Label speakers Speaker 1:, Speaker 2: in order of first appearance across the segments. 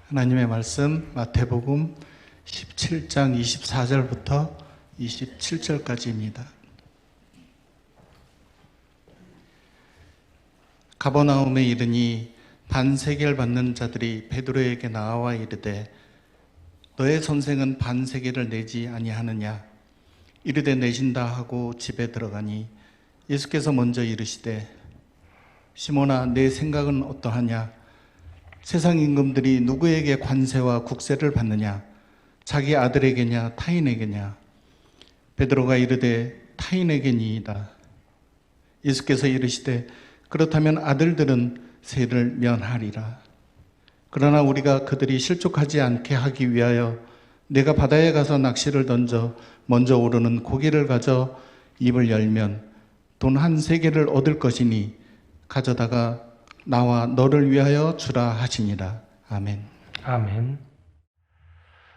Speaker 1: 하나님의 말씀 마태복음 17장 24절부터 27절까지입니다. 가버나움에 이르니 반세겔 받는 자들이 베드로에게 나와 이르되 너의 선생은 반세겔을 내지 아니하느냐? 이르되 내신다 하고 집에 들어가니 예수께서 먼저 이르시되 시몬아 내 생각은 어떠하냐? 세상 임금들이 누구에게 관세와 국세를 받느냐? 자기 아들에게냐 타인에게냐? 베드로가 이르되 타인에게니이다. 예수께서 이르시되 그렇다면 아들들은 세를 면하리라. 그러나 우리가 그들이 실족하지 않게 하기 위하여 내가 바다에 가서 낚시를 던져 먼저 오르는 고기를 가져 입을 열면 돈 한 세겔을 얻을 것이니 가져다가 나와 너를 위하여 주라 하시니라. 아멘.
Speaker 2: 아멘.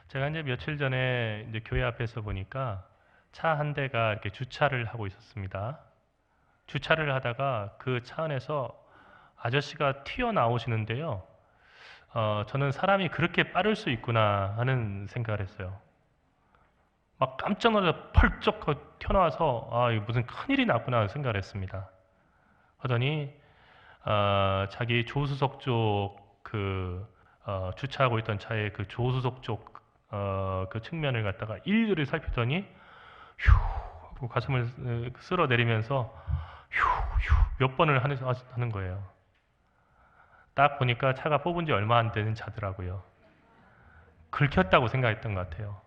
Speaker 2: 제가 이제 며칠 전에 이제 교회 앞에서 보니까 차 한 대가 이렇게 주차를 하고 있었습니다. 주차를 하다가 그 차 안에서 아저씨가 튀어나오시는데요. 저는 사람이 그렇게 빠를 수 있구나 하는 생각을 했어요. 막 깜짝 놀라서 펄쩍 튀어나와서 이거 무슨 큰일이 났구나 생각을 했습니다. 하더니 자기 조수석 쪽 주차하고 있던 차의 그 조수석 쪽 그 측면을 갖다가 일일이 살피더니 휴 하고 가슴을 쓸어 내리면서 휴 몇 번을 하는 거예요. 딱 보니까 차가 뽑은 지 얼마 안 되는 차더라고요. 긁혔다고 생각했던 것 같아요.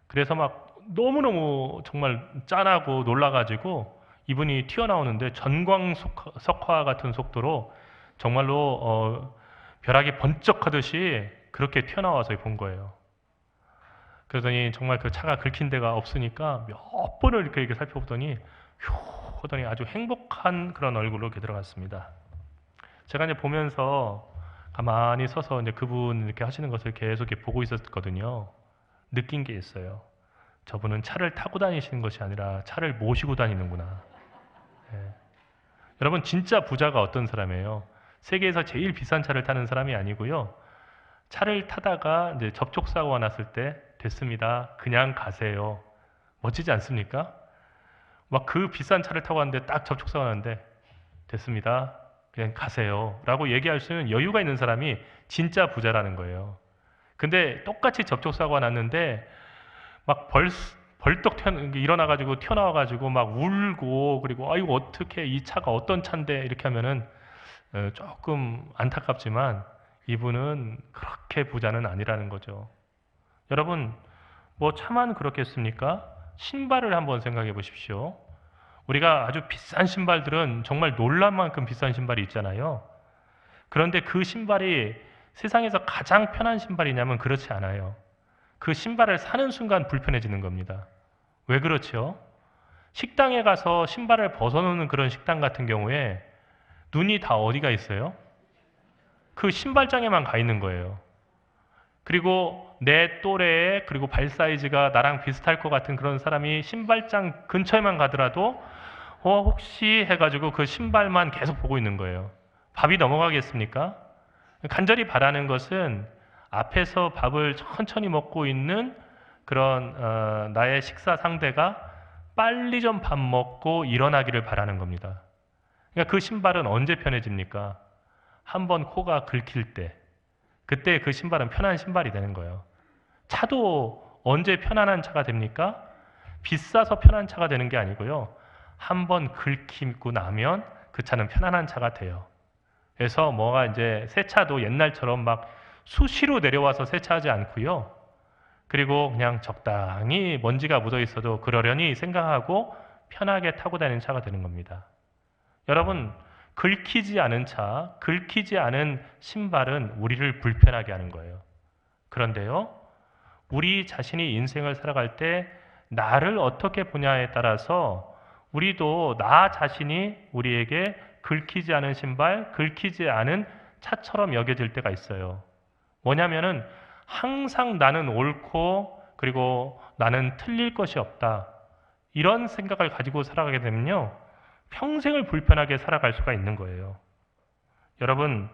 Speaker 2: 그래서 막 너무너무 정말 짠하고 놀라가지고 이분이 튀어나오는데 전광석화 같은 속도로 정말로 벼락이 번쩍하듯이 그렇게 튀어나와서 본 거예요. 그러더니 정말 그 차가 긁힌 데가 없으니까 몇 번을 이렇게 살펴보더니 휴 하더니 아주 행복한 그런 얼굴로 이렇게 들어갔습니다. 제가 이제 보면서 가만히 서서 이제 그분 이렇게 하시는 것을 계속 이렇게 보고 있었거든요. 느낀 게 있어요. 저분은 차를 타고 다니시는 것이 아니라 차를 모시고 다니는구나. 예. 여러분 진짜 부자가 어떤 사람이에요? 세계에서 제일 비싼 차를 타는 사람이 아니고요. 차를 타다가 이제 접촉사고가 났을 때 됐습니다. 그냥 가세요. 멋지지 않습니까? 막 그 비싼 차를 타고 갔는데 딱 접촉사고가 났는데 됐습니다. 그냥 가세요. 라고 얘기할 수 있는 여유가 있는 사람이 진짜 부자라는 거예요. 근데 똑같이 접촉사고가 났는데 막 벌떡 일어나가지고 튀어나와가지고 막 울고 그리고 아이고 어떻게 이 차가 어떤 차인데 이렇게 하면은 조금 안타깝지만 이분은 그렇게 부자는 아니라는 거죠. 여러분 뭐 차만 그렇겠습니까? 신발을 한번 생각해 보십시오. 우리가 아주 비싼 신발들은 정말 놀랄 만큼 비싼 신발이 있잖아요. 그런데 그 신발이 세상에서 가장 편한 신발이냐면 그렇지 않아요. 그 신발을 사는 순간 불편해지는 겁니다. 왜 그렇죠? 식당에 가서 신발을 벗어놓는 그런 식당 같은 경우에 눈이 다 어디가 있어요? 그 신발장에만 가 있는 거예요. 그리고 내 또래에 그리고 발 사이즈가 나랑 비슷할 것 같은 그런 사람이 신발장 근처에만 가더라도 혹시 해가지고 그 신발만 계속 보고 있는 거예요. 밥이 넘어가겠습니까? 간절히 바라는 것은 앞에서 밥을 천천히 먹고 있는 그런 나의 식사 상대가 빨리 좀 밥 먹고 일어나기를 바라는 겁니다. 그러니까 그 신발은 언제 편해집니까? 한번 코가 긁힐 때, 그때 그 신발은 편한 신발이 되는 거예요. 차도 언제 편안한 차가 됩니까? 비싸서 편한 차가 되는 게 아니고요. 한번 긁히고 나면 그 차는 편안한 차가 돼요. 그래서 뭐가 이제 새 차도 옛날처럼 막 수시로 내려와서 세차하지 않고요. 그리고 그냥 적당히 먼지가 묻어 있어도 그러려니 생각하고 편하게 타고 다니는 차가 되는 겁니다. 여러분, 긁히지 않은 차, 긁히지 않은 신발은 우리를 불편하게 하는 거예요. 그런데요, 우리 자신이 인생을 살아갈 때 나를 어떻게 보냐에 따라서 우리도 나 자신이 우리에게 긁히지 않은 신발, 긁히지 않은 차처럼 여겨질 때가 있어요. 뭐냐면은 항상 나는 옳고 그리고 나는 틀릴 것이 없다. 이런 생각을 가지고 살아가게 되면요. 평생을 불편하게 살아갈 수가 있는 거예요. 여러분,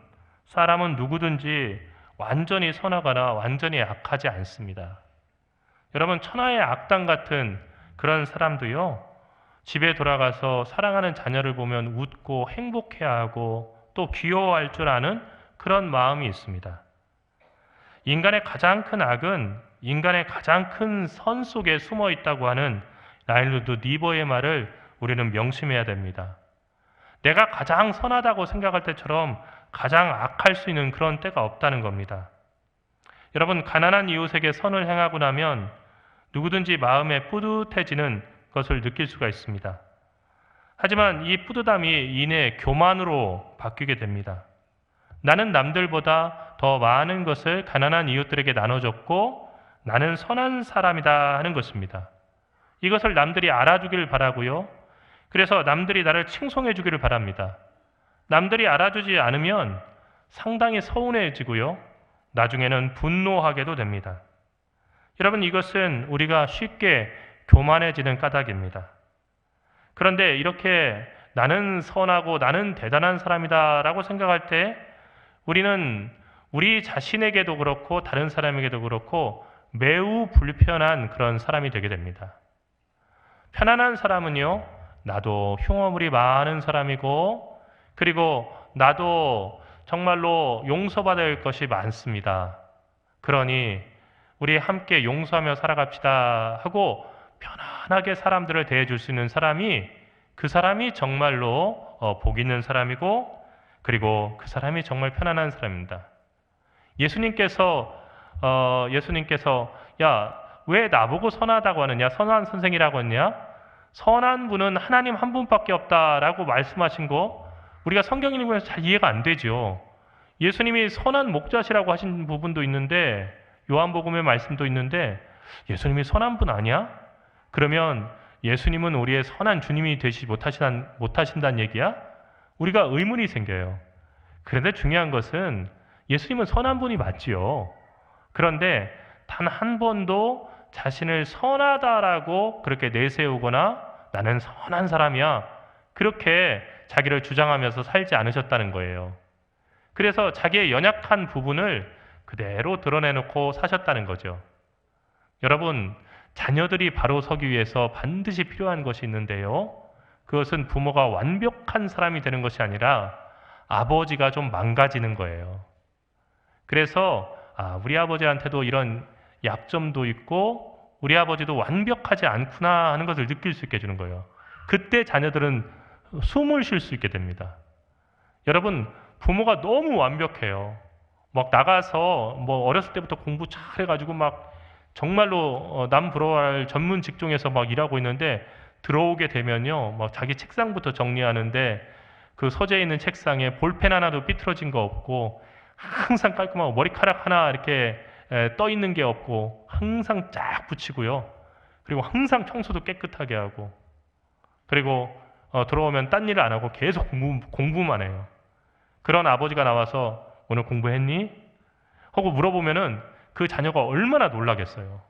Speaker 2: 사람은 누구든지 완전히 선하거나 완전히 악하지 않습니다. 여러분, 천하의 악당 같은 그런 사람도요, 집에 돌아가서 사랑하는 자녀를 보면 웃고 행복해하고 또 귀여워할 줄 아는 그런 마음이 있습니다. 인간의 가장 큰 악은 인간의 가장 큰 선 속에 숨어 있다고 하는 라일루드 니버의 말을 우리는 명심해야 됩니다. 내가 가장 선하다고 생각할 때처럼 가장 악할 수 있는 그런 때가 없다는 겁니다. 여러분, 가난한 이웃에게 선을 행하고 나면 누구든지 마음에 뿌듯해지는 것을 느낄 수가 있습니다. 하지만 이 뿌듯함이 이내 교만으로 바뀌게 됩니다. 나는 남들보다 더 많은 것을 가난한 이웃들에게 나눠줬고 나는 선한 사람이다 하는 것입니다. 이것을 남들이 알아주길 바라고요. 그래서 남들이 나를 칭송해 주기를 바랍니다. 남들이 알아주지 않으면 상당히 서운해지고요. 나중에는 분노하게도 됩니다. 여러분, 이것은 우리가 쉽게 교만해지는 까닭입니다. 그런데 이렇게 나는 선하고 나는 대단한 사람이다 라고 생각할 때 우리는 우리 자신에게도 그렇고 다른 사람에게도 그렇고 매우 불편한 그런 사람이 되게 됩니다. 편안한 사람은요, 나도 흉어물이 많은 사람이고 그리고 나도 정말로 용서받을 것이 많습니다. 그러니 우리 함께 용서하며 살아갑시다 하고 편안하게 사람들을 대해줄 수 있는 사람이 그 사람이 정말로 복 있는 사람이고 그리고 그 사람이 정말 편안한 사람입니다. 예수님께서 야, 왜 나보고 선하다고 하느냐? 선한 선생이라고 했냐? 선한 분은 하나님 한 분밖에 없다라고 말씀하신 거 우리가 성경 읽으면서 잘 이해가 안 되죠. 예수님이 선한 목자시라고 하신 부분도 있는데 요한복음의 말씀도 있는데 예수님이 선한 분 아니야? 그러면 예수님은 우리의 선한 주님이 되지 못하신다는 얘기야? 우리가 의문이 생겨요. 그런데 중요한 것은 예수님은 선한 분이 맞지요. 그런데 단 한 번도 자신을 선하다라고 그렇게 내세우거나 나는 선한 사람이야 그렇게 자기를 주장하면서 살지 않으셨다는 거예요. 그래서 자기의 연약한 부분을 그대로 드러내놓고 사셨다는 거죠. 여러분, 자녀들이 바로 서기 위해서 반드시 필요한 것이 있는데요. 그것은 부모가 완벽한 사람이 되는 것이 아니라 아버지가 좀 망가지는 거예요. 그래서 우리 아버지한테도 이런 약점도 있고 우리 아버지도 완벽하지 않구나 하는 것을 느낄 수 있게 해주는 거예요. 그때 자녀들은 숨을 쉴 수 있게 됩니다. 여러분, 부모가 너무 완벽해요. 막 나가서 뭐 어렸을 때부터 공부 잘해가지고 막 정말로 남 부러워할 전문 직종에서 막 일하고 있는데 들어오게 되면요, 막 자기 책상부터 정리하는데 그 서재에 있는 책상에 볼펜 하나도 삐뚤어진 거 없고 항상 깔끔하고 머리카락 하나 이렇게 떠 있는 게 없고 항상 쫙 붙이고요. 그리고 항상 청소도 깨끗하게 하고 그리고 들어오면 딴 일을 안 하고 계속 공부만 해요. 그런 아버지가 나와서 오늘 공부했니? 하고 물어보면은 그 자녀가 얼마나 놀라겠어요.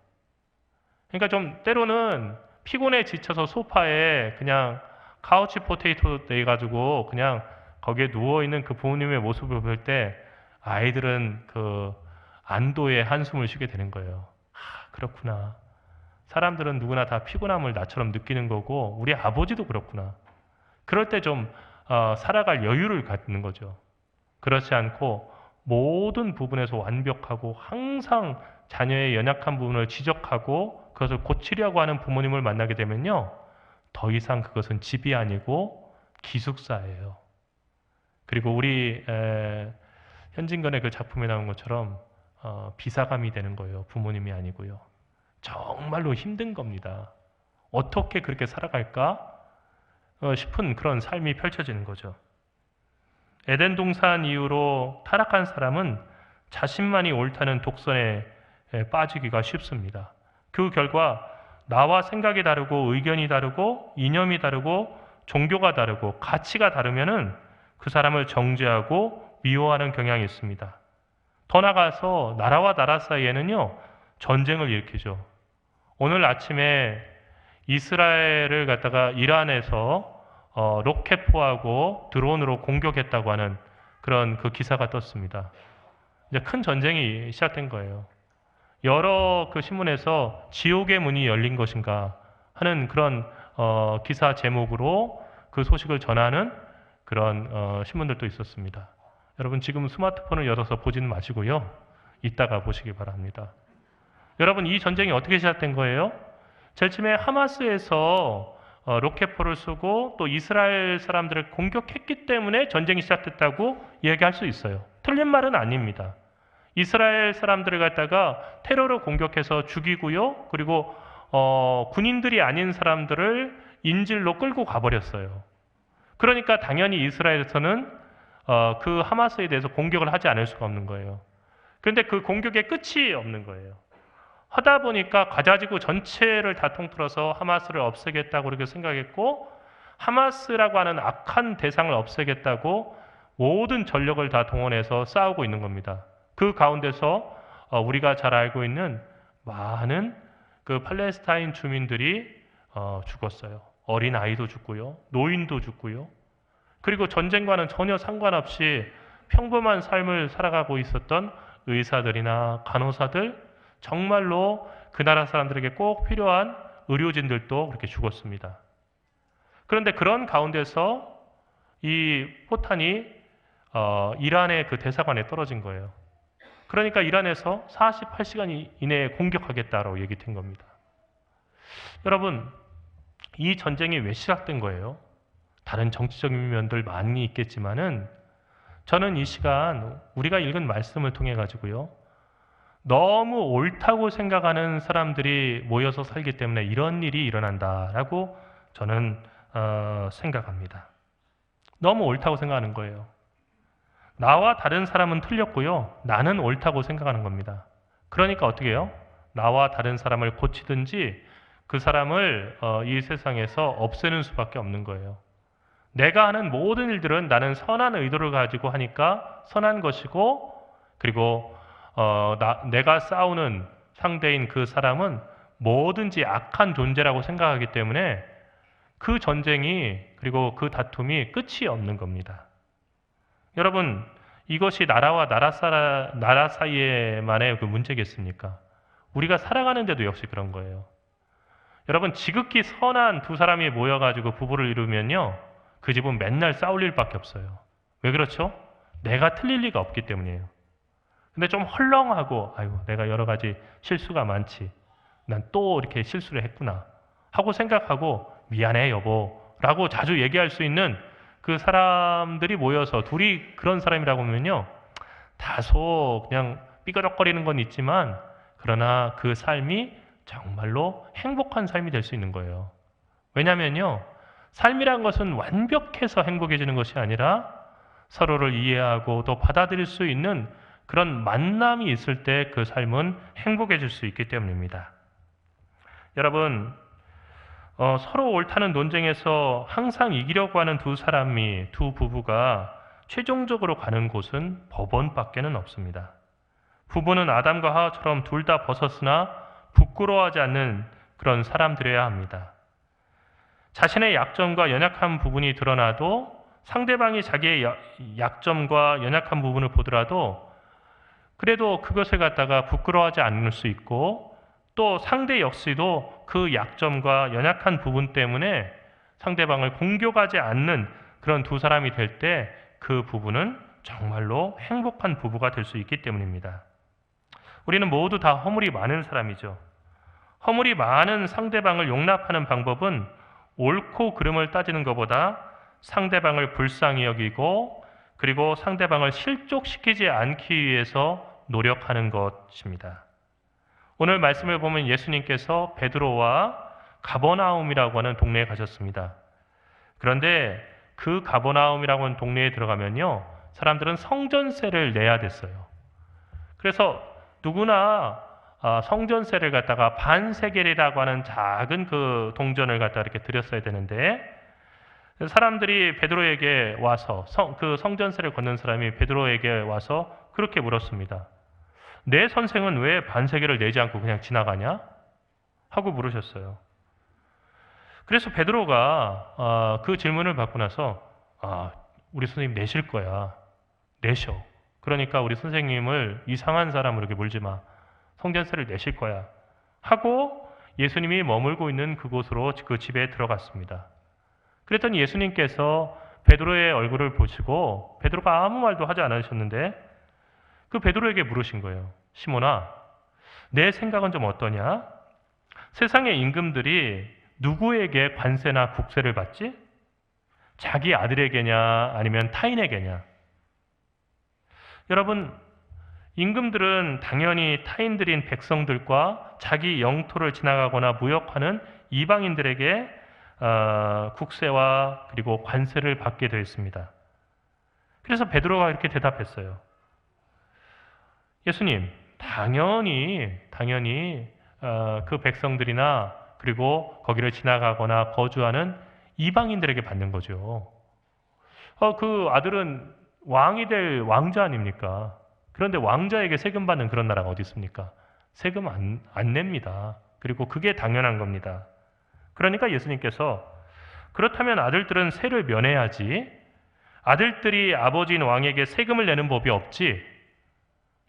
Speaker 2: 그러니까 좀 때로는 피곤해 지쳐서 소파에 그냥 카우치 포테이토 돼가지고 그냥 거기에 누워있는 그 부모님의 모습을 볼 때 아이들은 그 안도의 한숨을 쉬게 되는 거예요. 그렇구나. 사람들은 누구나 다 피곤함을 나처럼 느끼는 거고 우리 아버지도 그렇구나. 그럴 때 좀 살아갈 여유를 갖는 거죠. 그렇지 않고 모든 부분에서 완벽하고 항상 자녀의 연약한 부분을 지적하고 그것을 고치려고 하는 부모님을 만나게 되면요, 더 이상 그것은 집이 아니고 기숙사예요. 그리고 우리 현진건의 그 작품에 나온 것처럼 비사감이 되는 거예요. 부모님이 아니고요. 정말로 힘든 겁니다. 어떻게 그렇게 살아갈까 싶은 그런 삶이 펼쳐지는 거죠. 에덴 동산 이후로 타락한 사람은 자신만이 옳다는 독선에 빠지기가 쉽습니다. 그 결과 나와 생각이 다르고 의견이 다르고 이념이 다르고 종교가 다르고 가치가 다르면은 그 사람을 정죄하고 미워하는 경향이 있습니다. 더 나아가서 나라와 나라 사이에는요, 전쟁을 일으키죠. 오늘 아침에 이스라엘을 갖다가 이란에서 로켓포하고 드론으로 공격했다고 하는 그런 그 기사가 떴습니다. 이제 큰 전쟁이 시작된 거예요. 여러 그 신문에서 지옥의 문이 열린 것인가 하는 그런 기사 제목으로 그 소식을 전하는 그런 신문들도 있었습니다. 여러분 지금 스마트폰을 열어서 보지는 마시고요. 이따가 보시기 바랍니다. 여러분 이 전쟁이 어떻게 시작된 거예요? 제일 처음에 하마스에서 로켓포를 쏘고 또 이스라엘 사람들을 공격했기 때문에 전쟁이 시작됐다고 이야기할 수 있어요. 틀린 말은 아닙니다. 이스라엘 사람들을 갖다가 테러로 공격해서 죽이고요. 그리고 군인들이 아닌 사람들을 인질로 끌고 가버렸어요. 그러니까 당연히 이스라엘에서는 그 하마스에 대해서 공격을 하지 않을 수가 없는 거예요. 그런데 그 공격의 끝이 없는 거예요. 하다 보니까 가자지구 전체를 다 통틀어서 하마스를 없애겠다고 그렇게 생각했고 하마스라고 하는 악한 대상을 없애겠다고 모든 전력을 다 동원해서 싸우고 있는 겁니다. 그 가운데서 우리가 잘 알고 있는 많은 그 팔레스타인 주민들이 죽었어요. 어린 아이도 죽고요. 노인도 죽고요. 그리고 전쟁과는 전혀 상관없이 평범한 삶을 살아가고 있었던 의사들이나 간호사들, 정말로 그 나라 사람들에게 꼭 필요한 의료진들도 그렇게 죽었습니다. 그런데 그런 가운데서 이 포탄이 이란의 그 대사관에 떨어진 거예요. 그러니까 이란에서 48시간 이내에 공격하겠다라고 얘기된 겁니다. 여러분, 이 전쟁이 왜 시작된 거예요? 다른 정치적인 면들 많이 있겠지만은 저는 이 시간 우리가 읽은 말씀을 통해 가지고요. 너무 옳다고 생각하는 사람들이 모여서 살기 때문에 이런 일이 일어난다라고 저는 생각합니다. 너무 옳다고 생각하는 거예요. 나와 다른 사람은 틀렸고요. 나는 옳다고 생각하는 겁니다. 그러니까 어떻게 해요? 나와 다른 사람을 고치든지 그 사람을 이 세상에서 없애는 수밖에 없는 거예요. 내가 하는 모든 일들은 나는 선한 의도를 가지고 하니까 선한 것이고 그리고 내가 싸우는 상대인 그 사람은 뭐든지 악한 존재라고 생각하기 때문에 그 전쟁이 그리고 그 다툼이 끝이 없는 겁니다. 여러분 이것이 나라와 나라 사이에만의 그 문제겠습니까? 우리가 살아가는데도 역시 그런 거예요. 여러분 지극히 선한 두 사람이 모여가지고 부부를 이루면요 그 집은 맨날 싸울 일밖에 없어요. 왜 그렇죠? 내가 틀릴 리가 없기 때문이에요. 근데 좀 헐렁하고 아이고 내가 여러 가지 실수가 많지 난 또 이렇게 실수를 했구나 하고 생각하고 미안해 여보라고 자주 얘기할 수 있는 그 사람들이 모여서 둘이 그런 사람이라고 하면요 다소 그냥 삐그덕거리는 건 있지만 그러나 그 삶이 정말로 행복한 삶이 될 수 있는 거예요. 왜냐면요 삶이란 것은 완벽해서 행복해지는 것이 아니라 서로를 이해하고 또 받아들일 수 있는 그런 만남이 있을 때 그 삶은 행복해질 수 있기 때문입니다. 여러분 서로 옳다는 논쟁에서 항상 이기려고 하는 두 부부가 최종적으로 가는 곳은 법원밖에는 없습니다. 부부는 아담과 하와처럼 둘 다 벗었으나 부끄러워하지 않는 그런 사람들이어야 합니다. 자신의 약점과 연약한 부분이 드러나도 상대방이 자기의 약점과 연약한 부분을 보더라도 그래도 그것을 갖다가 부끄러워하지 않을 수 있고 또 상대 역시도 그 약점과 연약한 부분 때문에 상대방을 공격하지 않는 그런 두 사람이 될 때 그 부부는 정말로 행복한 부부가 될 수 있기 때문입니다. 우리는 모두 다 허물이 많은 사람이죠. 허물이 많은 상대방을 용납하는 방법은 옳고 그름을 따지는 것보다 상대방을 불쌍히 여기고 그리고 상대방을 실족시키지 않기 위해서 노력하는 것입니다. 오늘 말씀을 보면 예수님께서 베드로와 가버나움이라고 하는 동네에 가셨습니다. 그런데 그 가버나움이라고 하는 동네에 들어가면요 사람들은 성전세를 내야 됐어요. 그래서 누구나 성전세를 갖다가 반세겔이라고 하는 작은 그 동전을 갖다 이렇게 드렸어야 되는데 사람들이 베드로에게 와서 그 성전세를 걷는 사람이 베드로에게 와서 그렇게 물었습니다. 내 선생은 왜 반세겔을 내지 않고 그냥 지나가냐? 하고 물으셨어요. 그래서 베드로가 그 질문을 받고 나서 우리 선생님 내실 거야. 내셔. 그러니까 우리 선생님을 이상한 사람으로 이렇게 몰지 마. 성전세를 내실 거야. 하고 예수님이 머물고 있는 그곳으로 그 집에 들어갔습니다. 그랬더니 예수님께서 베드로의 얼굴을 보시고 베드로가 아무 말도 하지 않으셨는데 그 베드로에게 물으신 거예요. 시몬아, 내 생각은 좀 어떠냐? 세상의 임금들이 누구에게 관세나 국세를 받지? 자기 아들에게냐 아니면 타인에게냐? 여러분, 임금들은 당연히 타인들인 백성들과 자기 영토를 지나가거나 무역하는 이방인들에게 국세와 그리고 관세를 받게 되어 있습니다. 그래서 베드로가 이렇게 대답했어요. 예수님, 당연히 그 백성들이나 그리고 거기를 지나가거나 거주하는 이방인들에게 받는 거죠. 그 아들은 왕이 될 왕자 아닙니까? 그런데 왕자에게 세금 받는 그런 나라가 어디 있습니까? 세금 안 냅니다. 그리고 그게 당연한 겁니다. 그러니까 예수님께서 그렇다면 아들들은 세를 면해야지, 아들들이 아버지인 왕에게 세금을 내는 법이 없지,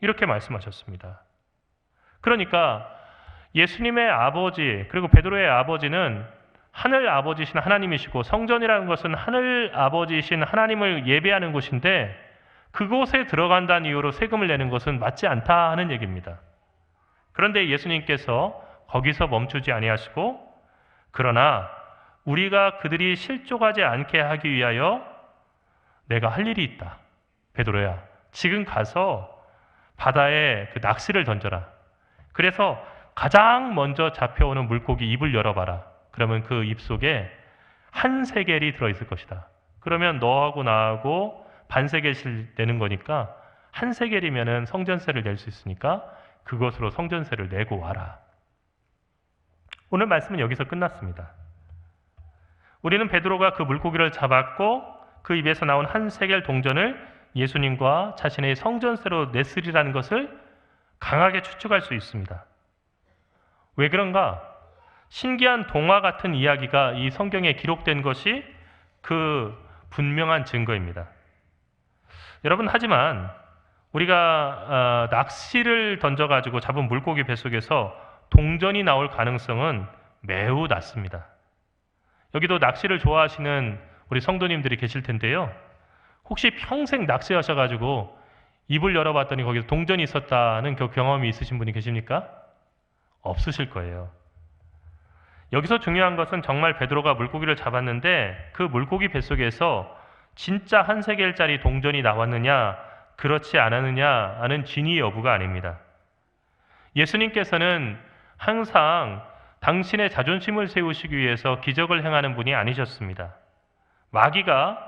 Speaker 2: 이렇게 말씀하셨습니다. 그러니까 예수님의 아버지 그리고 베드로의 아버지는 하늘 아버지신 하나님이시고 성전이라는 것은 하늘 아버지신 하나님을 예배하는 곳인데 그곳에 들어간다는 이유로 세금을 내는 것은 맞지 않다 하는 얘기입니다. 그런데 예수님께서 거기서 멈추지 아니하시고 그러나 우리가 그들이 실족하지 않게 하기 위하여 내가 할 일이 있다. 베드로야, 지금 가서 바다에 그 낚시를 던져라. 그래서 가장 먼저 잡혀오는 물고기 입을 열어봐라. 그러면 그 입 속에 한 세겔이 들어있을 것이다. 그러면 너하고 나하고 반세겔씩 내는 거니까 한 세겔이면은 성전세를 낼 수 있으니까 그것으로 성전세를 내고 와라. 오늘 말씀은 여기서 끝났습니다. 우리는 베드로가 그 물고기를 잡았고 그 입에서 나온 한 세겔 동전을 예수님과 자신의 성전세로 냈으리라는 것을 강하게 추측할 수 있습니다. 왜 그런가? 신기한 동화 같은 이야기가 이 성경에 기록된 것이 그 분명한 증거입니다. 여러분, 하지만 우리가 낚시를 던져가지고 잡은 물고기 뱃속에서 동전이 나올 가능성은 매우 낮습니다. 여기도 낚시를 좋아하시는 우리 성도님들이 계실 텐데요. 혹시 평생 낚시하셔가지고 입을 열어봤더니 거기서 동전이 있었다는 경험이 있으신 분이 계십니까? 없으실 거예요. 여기서 중요한 것은 정말 베드로가 물고기를 잡았는데 그 물고기 뱃속에서 진짜 한 세겔짜리 동전이 나왔느냐 그렇지 않았느냐 하는 진위 여부가 아닙니다. 예수님께서는 항상 당신의 자존심을 세우시기 위해서 기적을 행하는 분이 아니셨습니다. 마귀가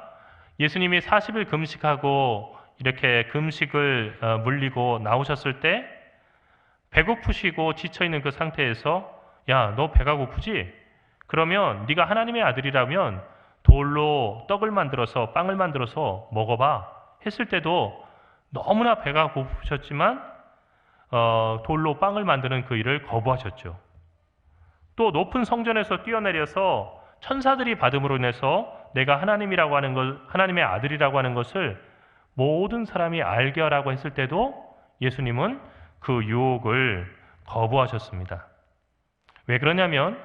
Speaker 2: 예수님이 40일 금식하고 이렇게 금식을 물리고 나오셨을 때 배고프시고 지쳐있는 그 상태에서 야, 너 배가 고프지? 그러면 네가 하나님의 아들이라면 돌로 떡을 만들어서 빵을 만들어서 먹어봐 했을 때도 너무나 배가 고프셨지만 돌로 빵을 만드는 그 일을 거부하셨죠. 또 높은 성전에서 뛰어내려서 천사들이 받음으로 인해서 내가 하나님이라고 하는 것, 하나님의 아들이라고 하는 것을 모든 사람이 알게 하라고 했을 때도 예수님은 그 유혹을 거부하셨습니다. 왜 그러냐면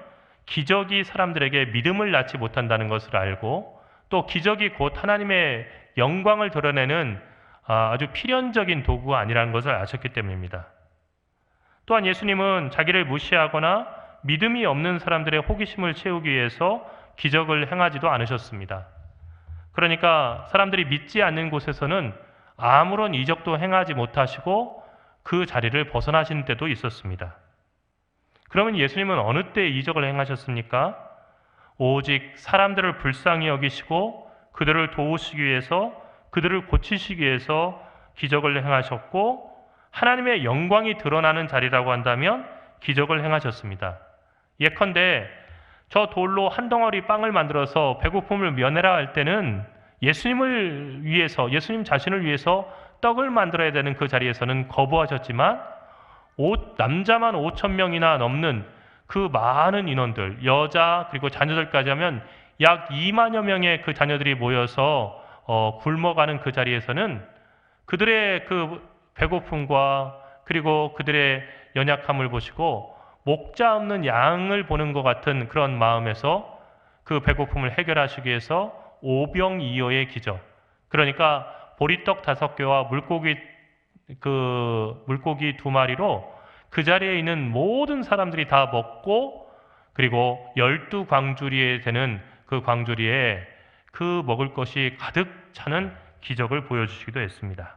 Speaker 2: 기적이 사람들에게 믿음을 낳지 못한다는 것을 알고 또 기적이 곧 하나님의 영광을 드러내는 아주 필연적인 도구가 아니라는 것을 아셨기 때문입니다. 또한 예수님은 자기를 무시하거나 믿음이 없는 사람들의 호기심을 채우기 위해서 기적을 행하지도 않으셨습니다. 그러니까 사람들이 믿지 않는 곳에서는 아무런 이적도 행하지 못하시고 그 자리를 벗어나신 때도 있었습니다. 그러면 예수님은 어느 때 이적을 행하셨습니까? 오직 사람들을 불쌍히 여기시고 그들을 도우시기 위해서, 그들을 고치시기 위해서 기적을 행하셨고 하나님의 영광이 드러나는 자리라고 한다면 기적을 행하셨습니다. 예컨대 저 돌로 한 덩어리 빵을 만들어서 배고픔을 면해라 할 때는 예수님을 위해서, 예수님 자신을 위해서 떡을 만들어야 되는 그 자리에서는 거부하셨지만 남자만 5,000명이나 넘는 그 많은 인원들, 여자 그리고 자녀들까지 하면 약 2만여 명의 그 자녀들이 모여서 굶어가는 그 자리에서는 그들의 그 배고픔과 그리고 그들의 연약함을 보시고 목자 없는 양을 보는 것 같은 그런 마음에서 그 배고픔을 해결하시기 위해서 오병이어의 기적, 그러니까 보리떡 5개와 물고기 2마리로 그 자리에 있는 모든 사람들이 다 먹고, 그리고 12광주리에 되는 그 광주리에 그 먹을 것이 가득 차는 기적을 보여주시기도 했습니다.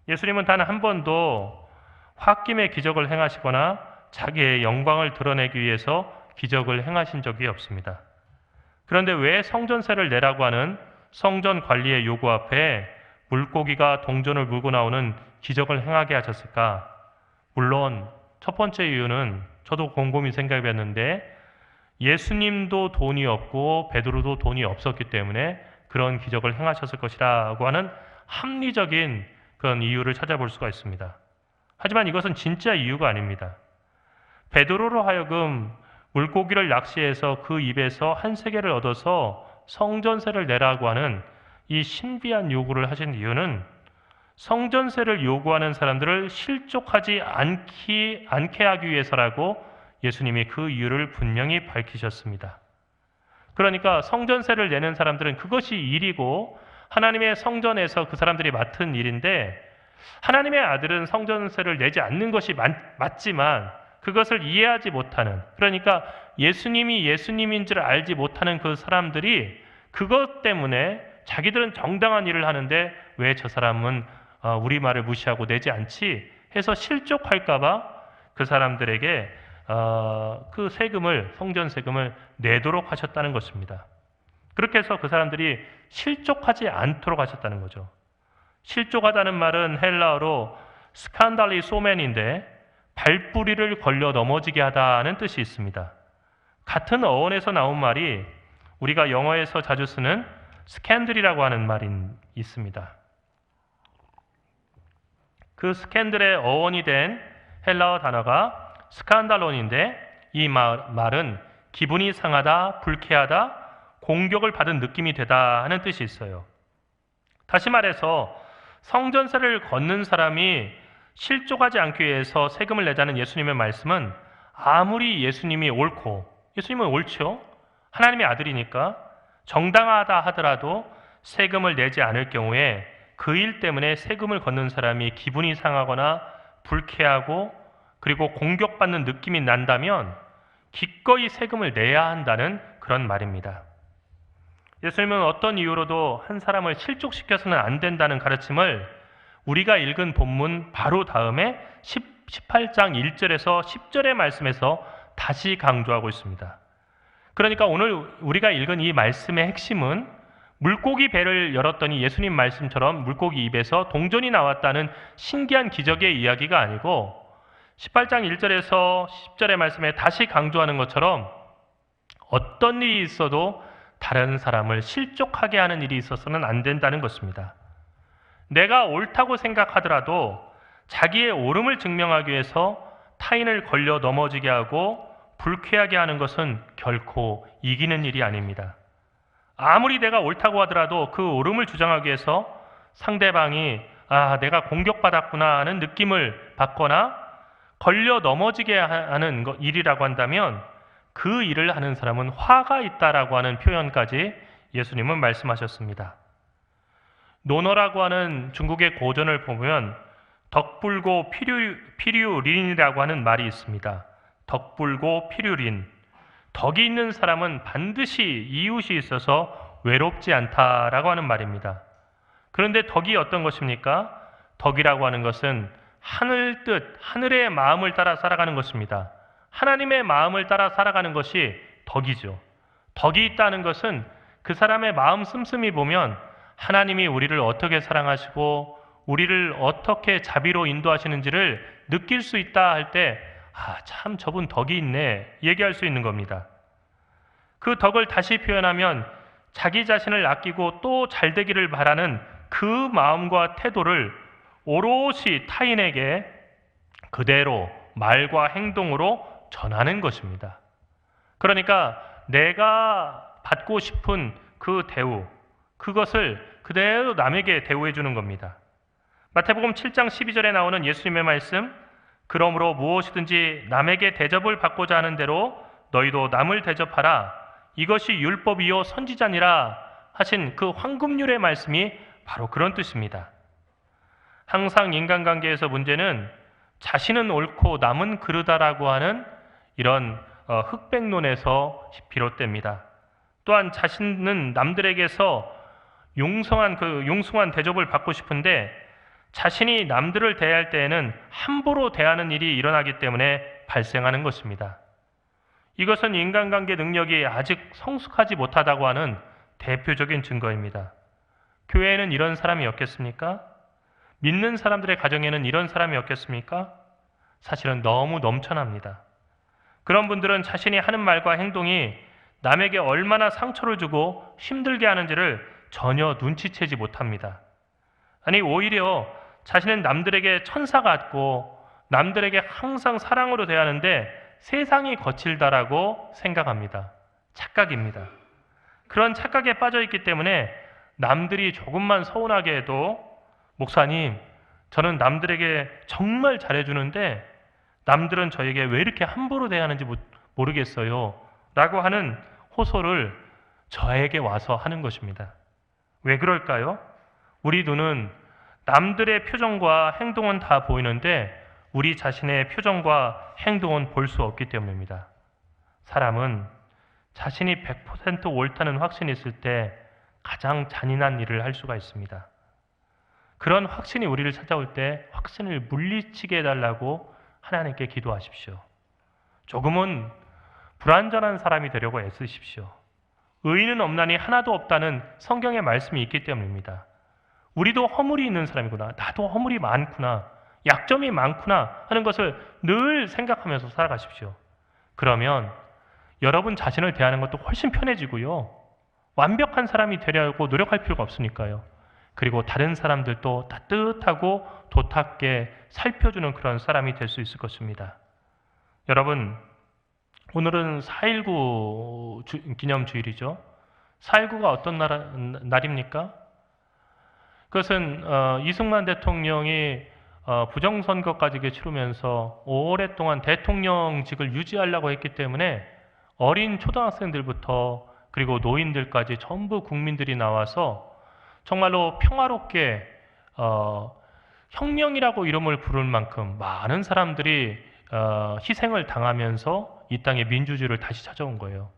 Speaker 2: 예수님은 단 한 번도 홧김에 기적을 행하시거나 자기의 영광을 드러내기 위해서 기적을 행하신 적이 없습니다. 그런데 왜 성전세를 내라고 하는 성전 관리의 요구 앞에 물고기가 동전을 물고 나오는 기적을 행하게 하셨을까? 물론 첫 번째 이유는 저도 곰곰이 생각해 봤는데, 예수님도 돈이 없고 베드로도 돈이 없었기 때문에 그런 기적을 행하셨을 것이라고 하는 합리적인 그런 이유를 찾아볼 수가 있습니다. 하지만 이것은 진짜 이유가 아닙니다. 베드로로 하여금 물고기를 낚시해서 그 입에서 한 세겔을 얻어서 성전세를 내라고 하는 이 신비한 요구를 하신 이유는 성전세를 요구하는 사람들을 실족하지 않게 하기 위해서라고 예수님이 그 이유를 분명히 밝히셨습니다. 그러니까 성전세를 내는 사람들은 그것이 일이고 하나님의 성전에서 그 사람들이 맡은 일인데, 하나님의 아들은 성전세를 내지 않는 것이 맞지만 그것을 이해하지 못하는, 그러니까 예수님이 예수님인 줄 알지 못하는 그 사람들이 그것 때문에 자기들은 정당한 일을 하는데 왜 저 사람은 우리 말을 무시하고 내지 않지 해서 실족할까 봐 그 사람들에게 그 세금을, 성전 세금을 내도록 하셨다는 것입니다. 그렇게 해서 그 사람들이 실족하지 않도록 하셨다는 거죠. 실족하다는 말은 헬라어로 스칸달리소멘인데 발뿌리를 걸려 넘어지게 하다는 뜻이 있습니다. 같은 어원에서 나온 말이 우리가 영어에서 자주 쓰는 스캔들이라고 하는 말이 있습니다. 그 스캔들의 어원이 된 헬라어 단어가 스칸달론인데, 이 말은 기분이 상하다, 불쾌하다, 공격을 받은 느낌이 되다 하는 뜻이 있어요. 다시 말해서 성전세를 걷는 사람이 실족하지 않기 위해서 세금을 내자는 예수님의 말씀은, 아무리 예수님이 옳고, 예수님은 옳죠, 하나님의 아들이니까 정당하다 하더라도 세금을 내지 않을 경우에 그 일 때문에 세금을 걷는 사람이 기분이 상하거나 불쾌하고 그리고 공격받는 느낌이 난다면 기꺼이 세금을 내야 한다는 그런 말입니다. 예수님은 어떤 이유로도 한 사람을 실족시켜서는 안 된다는 가르침을 우리가 읽은 본문 바로 다음에 18장 1절에서 10절의 말씀에서 다시 강조하고 있습니다. 그러니까 오늘 우리가 읽은 이 말씀의 핵심은 물고기 배를 열었더니 예수님 말씀처럼 물고기 입에서 동전이 나왔다는 신기한 기적의 이야기가 아니고, 18장 1절에서 10절의 말씀에 다시 강조하는 것처럼 어떤 일이 있어도 다른 사람을 실족하게 하는 일이 있어서는 안 된다는 것입니다. 내가 옳다고 생각하더라도 자기의 옳음을 증명하기 위해서 타인을 걸려 넘어지게 하고 불쾌하게 하는 것은 결코 이기는 일이 아닙니다. 아무리 내가 옳다고 하더라도 그 옳음을 주장하기 위해서 상대방이 내가 공격받았구나 하는 느낌을 받거나 걸려 넘어지게 하는 일이라고 한다면 그 일을 하는 사람은 화가 있다라고 하는 표현까지 예수님은 말씀하셨습니다. 논어라고 하는 중국의 고전을 보면 덕불고 필유린이라고 하는 말이 있습니다. 덕불고 필유린. 덕이 있는 사람은 반드시 이웃이 있어서 외롭지 않다라고 하는 말입니다. 그런데 덕이 어떤 것입니까? 덕이라고 하는 것은 하늘 뜻, 하늘의 마음을 따라 살아가는 것입니다. 하나님의 마음을 따라 살아가는 것이 덕이죠. 덕이 있다는 것은 그 사람의 마음 씀씀이 보면 하나님이 우리를 어떻게 사랑하시고 우리를 어떻게 자비로 인도하시는지를 느낄 수 있다 할 때 참 저분 덕이 있네 얘기할 수 있는 겁니다. 그 덕을 다시 표현하면 자기 자신을 아끼고 또 잘되기를 바라는 그 마음과 태도를 오롯이 타인에게 그대로 말과 행동으로 전하는 것입니다. 그러니까 내가 받고 싶은 그 대우, 그것을 그대로 남에게 대우해 주는 겁니다. 마태복음 7장 12절에 나오는 예수님의 말씀, 그러므로 무엇이든지 남에게 대접을 받고자 하는 대로 너희도 남을 대접하라. 이것이 율법이요 선지자니라 하신 그 황금률의 말씀이 바로 그런 뜻입니다. 항상 인간관계에서 문제는 자신은 옳고 남은 그르다라고 하는 이런 흑백론에서 비롯됩니다. 또한 자신은 남들에게서 용숭한 대접을 받고 싶은데 자신이 남들을 대할 때에는 함부로 대하는 일이 일어나기 때문에 발생하는 것입니다. 이것은 인간관계 능력이 아직 성숙하지 못하다고 하는 대표적인 증거입니다. 교회에는 이런 사람이 없겠습니까? 믿는 사람들의 가정에는 이런 사람이 없겠습니까? 사실은 너무 넘쳐납니다. 그런 분들은 자신이 하는 말과 행동이 남에게 얼마나 상처를 주고 힘들게 하는지를 전혀 눈치채지 못합니다. 아니, 오히려 자신은 남들에게 천사 같고 남들에게 항상 사랑으로 대하는데 세상이 거칠다라고 생각합니다. 착각입니다. 그런 착각에 빠져 있기 때문에 남들이 조금만 서운하게 해도 목사님, 저는 남들에게 정말 잘해주는데 남들은 저에게 왜 이렇게 함부로 대하는지 모르겠어요 라고 하는 호소를 저에게 와서 하는 것입니다. 왜 그럴까요? 우리 눈은 남들의 표정과 행동은 다 보이는데 우리 자신의 표정과 행동은 볼 수 없기 때문입니다. 사람은 자신이 100% 옳다는 확신이 있을 때 가장 잔인한 일을 할 수가 있습니다. 그런 확신이 우리를 찾아올 때 확신을 물리치게 해달라고 하나님께 기도하십시오. 조금은 불완전한 사람이 되려고 애쓰십시오. 의인은 없나니 하나도 없다는 성경의 말씀이 있기 때문입니다. 우리도 허물이 있는 사람이구나, 나도 허물이 많구나, 약점이 많구나 하는 것을 늘 생각하면서 살아가십시오. 그러면 여러분 자신을 대하는 것도 훨씬 편해지고요. 완벽한 사람이 되려고 노력할 필요가 없으니까요. 그리고 다른 사람들도 따뜻하고 도탁게 살펴주는 그런 사람이 될 수 있을 것입니다. 여러분, 오늘은 4.19 기념주일이죠. 4.19가 어떤 날입니까? 그것은 이승만 대통령이 부정선거까지 치르면서 오랫동안 대통령직을 유지하려고 했기 때문에 어린 초등학생들부터 그리고 노인들까지 전부 국민들이 나와서 정말로 평화롭게 혁명이라고 이름을 부를 만큼 많은 사람들이 희생을 당하면서 이 땅에 민주주의를 다시 찾아온 거예요.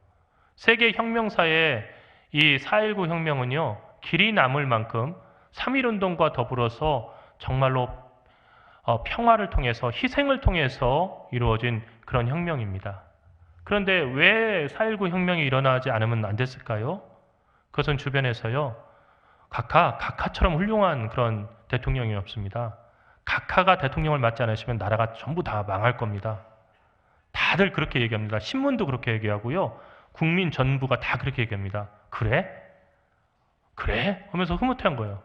Speaker 2: 세계 혁명사에 이 4.19 혁명은요, 길이 남을 만큼 3.1운동과 더불어서 정말로 평화를 통해서 희생을 통해서 이루어진 그런 혁명입니다. 그런데 왜 4.19 혁명이 일어나지 않으면 안 됐을까요? 그것은 주변에서요, 각하처럼 훌륭한 그런 대통령이 없습니다. 각하가 대통령을 맡지 않으시면 나라가 전부 다 망할 겁니다. 다들 그렇게 얘기합니다. 신문도 그렇게 얘기하고요. 국민 전부가 다 그렇게 얘기합니다. 그래? 하면서 흐뭇한 거예요.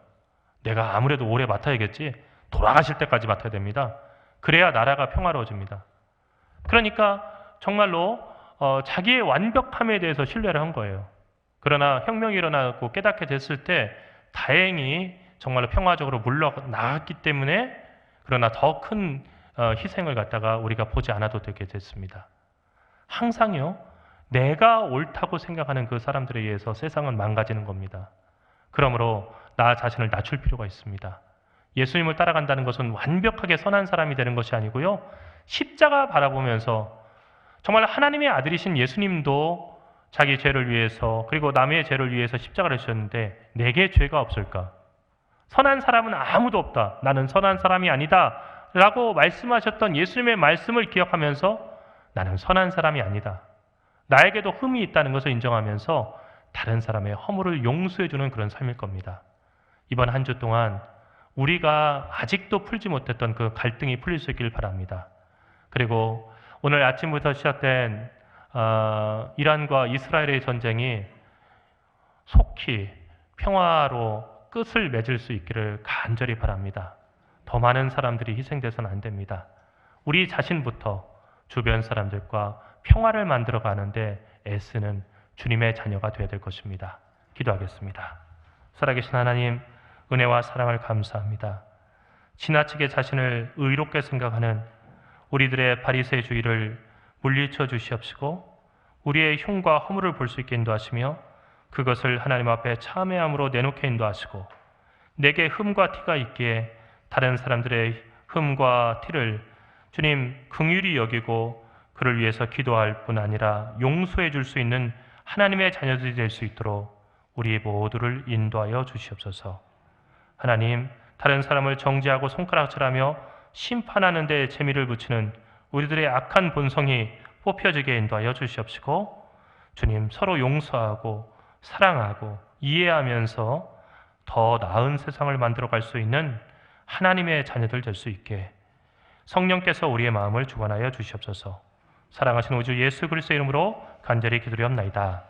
Speaker 2: 내가 아무래도 오래 맡아야겠지. 돌아가실 때까지 맡아야 됩니다. 그래야 나라가 평화로워집니다. 그러니까 정말로 자기의 완벽함에 대해서 신뢰를 한 거예요. 그러나 혁명이 일어나고 깨닫게 됐을 때 다행히 정말로 평화적으로 물러나갔기 때문에 그러나 더 큰 희생을 갖다가 우리가 보지 않아도 되게 됐습니다. 항상요, 내가 옳다고 생각하는 그 사람들에 의해서 세상은 망가지는 겁니다. 그러므로 나 자신을 낮출 필요가 있습니다. 예수님을 따라간다는 것은 완벽하게 선한 사람이 되는 것이 아니고요, 십자가 바라보면서 정말 하나님의 아들이신 예수님도 자기 죄를 위해서 그리고 남의 죄를 위해서 십자가를 지셨는데 내게 죄가 없을까? 선한 사람은 아무도 없다. 나는 선한 사람이 아니다. 라고 말씀하셨던 예수님의 말씀을 기억하면서 나는 선한 사람이 아니다. 나에게도 흠이 있다는 것을 인정하면서 다른 사람의 허물을 용서해주는 그런 삶일 겁니다. 이번 한 주 동안 우리가 아직도 풀지 못했던 그 갈등이 풀릴 수 있길 바랍니다. 그리고 오늘 아침부터 시작된 이란과 이스라엘의 전쟁이 속히 평화로 끝을 맺을 수 있기를 간절히 바랍니다. 더 많은 사람들이 희생돼서는 안 됩니다. 우리 자신부터 주변 사람들과 평화를 만들어 가는데 애쓰는 주님의 자녀가 되어야 될 것입니다. 기도하겠습니다. 살아계신 하나님, 은혜와 사랑을 감사합니다. 지나치게 자신을 의롭게 생각하는 우리들의 바리새주의를 물리쳐 주시옵시고 우리의 흉과 허물을 볼 수 있게 인도하시며 그것을 하나님 앞에 참회함으로 내놓게 인도하시고 내게 흠과 티가 있기에 다른 사람들의 흠과 티를 주님 긍휼히 여기고 그를 위해서 기도할 뿐 아니라 용서해 줄 수 있는 하나님의 자녀들이 될 수 있도록 우리 모두를 인도하여 주시옵소서. 하나님, 다른 사람을 정죄하고 손가락질하며 심판하는 데 재미를 붙이는 우리들의 악한 본성이 뽑혀지게 인도하여 주시옵시고 주님, 서로 용서하고 사랑하고 이해하면서 더 나은 세상을 만들어갈 수 있는 하나님의 자녀들 될 수 있게 성령께서 우리의 마음을 주관하여 주시옵소서. 사랑하신 우주 예수 그리스도의 이름으로 간절히 기도드리옵나이다.